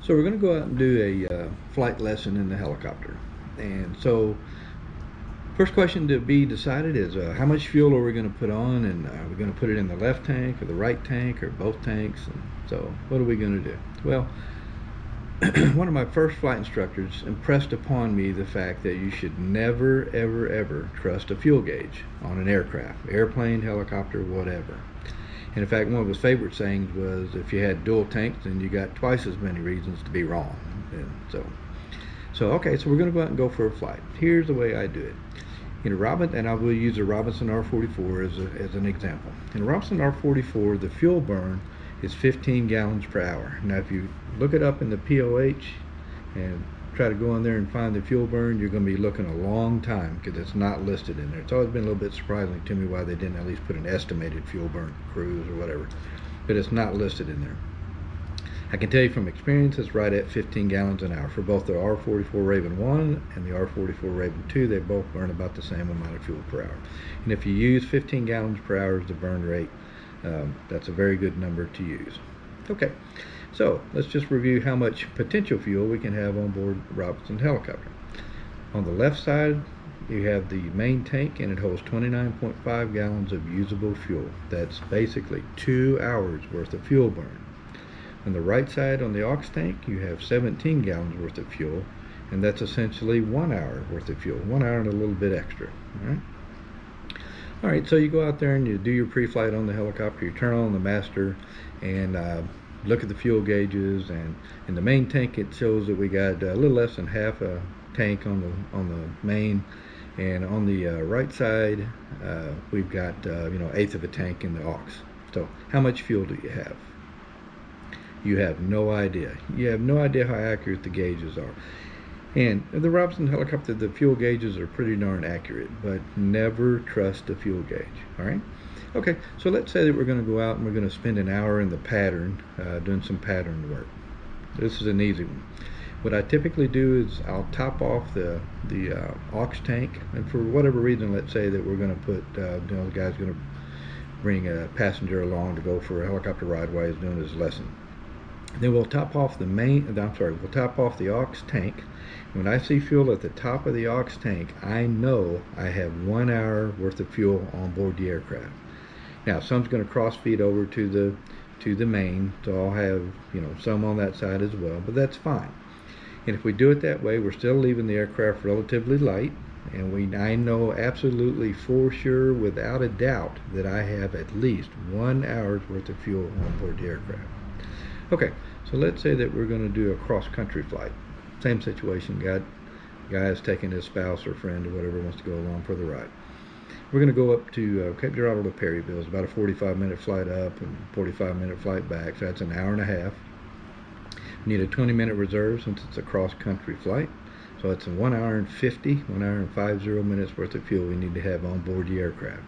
So we're going to go out and do a flight lesson in the helicopter. And so first question to be decided is how much fuel are we going to put on, and are we going to put it in the left tank or the right tank or both tanks? And so what are we going to do? Well, one of my first flight instructors impressed upon me the fact that you should never, ever, ever trust a fuel gauge on an aircraft, airplane, helicopter, whatever. And in fact, one of his favorite sayings was, if you had dual tanks, then you got twice as many reasons to be wrong. And so okay, so we're going to go out and go for a flight. Here's the way I do it. And I will use a Robinson R44 as an example. In a Robinson R44, the fuel burn is 15 gallons per hour. Now, if you look it up in the POH and try to go in there and find the fuel burn, you're going to be looking a long time because it's not listed in there. It's always been a little bit surprising to me why they didn't at least put an estimated fuel burn cruise or whatever, but it's not listed in there. I can tell you from experience, it's right at 15 gallons an hour for both the R44 Raven 1 and the R44 Raven 2. They both burn about the same amount of fuel per hour. And if you use 15 gallons per hour as the burn rate, that's a very good number to use. Okay, so let's just review how much potential fuel we can have on board the Robinson helicopter. On the left side, you have the main tank, and it holds 29.5 gallons of usable fuel. That's basically 2 hours worth of fuel burn. On the right side, on the aux tank, you have 17 gallons worth of fuel, and that's essentially 1 hour worth of fuel, 1 hour and a little bit extra. All right, so you go out there and you do your pre-flight on the helicopter. You turn on the master and look at the fuel gauges, and in the main tank it shows that we got a little less than half a tank on the main, and on the right side we've got eighth of a tank in the aux. So how much fuel do you have? You have no idea. You have no idea how accurate the gauges are. And the Robinson helicopter, the fuel gauges are pretty darn accurate, but never trust a fuel gauge. All right? Okay, so let's say that we're going to go out and we're going to spend an hour in the pattern doing some pattern work. This is an easy one. What I typically do is I'll top off the aux tank, and for whatever reason, let's say that we're going to put, the guy's going to bring a passenger along to go for a helicopter ride while he's doing his lesson. Then we'll top off we'll top off the aux tank. When I see fuel at the top of the aux tank, I know I have 1 hour worth of fuel on board the aircraft. Now, some's going to cross feed over to the main, so I'll have some on that side as well, but that's fine. And if we do it that way, we're still leaving the aircraft relatively light, and I know absolutely for sure, without a doubt, that I have at least 1 hour's worth of fuel on board the aircraft. Okay, so let's say that we're going to do a cross-country flight. Same situation, guy's taking his spouse or friend or whatever wants to go along for the ride. We're going to go up to Cape Girardeau to Perryville. It's about a 45-minute flight up and 45-minute flight back, so that's an hour and a half. We need a 20-minute reserve since it's a cross-country flight. So it's a 1 hour and 50 minutes worth of fuel we need to have on board the aircraft.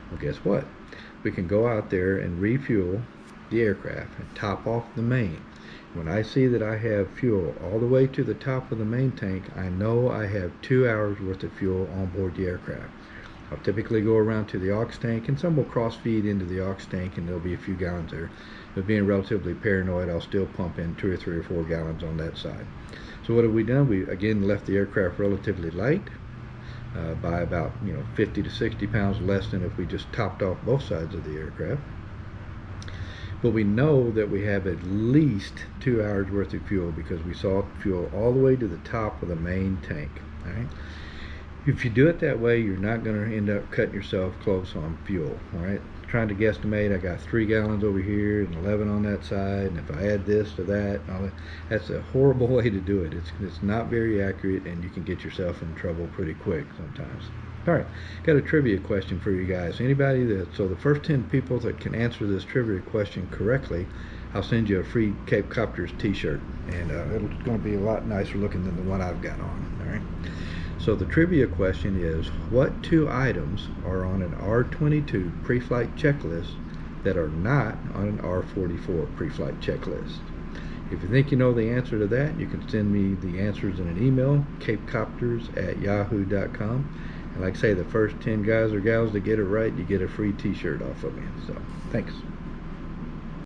Well, guess what? We can go out there and refuel the aircraft and top off the main. When I see that I have fuel all the way to the top of the main tank, I know I have 2 hours worth of fuel on board the aircraft. I'll typically go around to the aux tank, and some will cross feed into the aux tank, and there'll be a few gallons there. But being relatively paranoid, I'll still pump in 2 or 3 or 4 gallons on that side. So what have we done? We again left the aircraft relatively light, by about 50 to 60 pounds less than if we just topped off both sides of the aircraft. But we know that we have at least 2 hours worth of fuel because we saw fuel all the way to the top of the main tank. All right? If you do it that way, you're not going to end up cutting yourself close on fuel. All right? Trying to guesstimate, I got 3 gallons over here and 11 on that side, and if I add this to that, that's a horrible way to do it. It's not very accurate, and you can get yourself in trouble pretty quick sometimes. All right, got a trivia question for you guys. So the first 10 people that can answer this trivia question correctly, I'll send you a free Cape Copters t-shirt, and it's going to be a lot nicer looking than the one I've got on. All right. So the trivia question is, what 2 items are on an R22 pre-flight checklist that are not on an R44 pre-flight checklist? If you think you know the answer to that, you can send me the answers in an email, capecopters@yahoo.com. And like I say, the first 10 guys or gals that get it right, you get a free t-shirt off of me. So, thanks.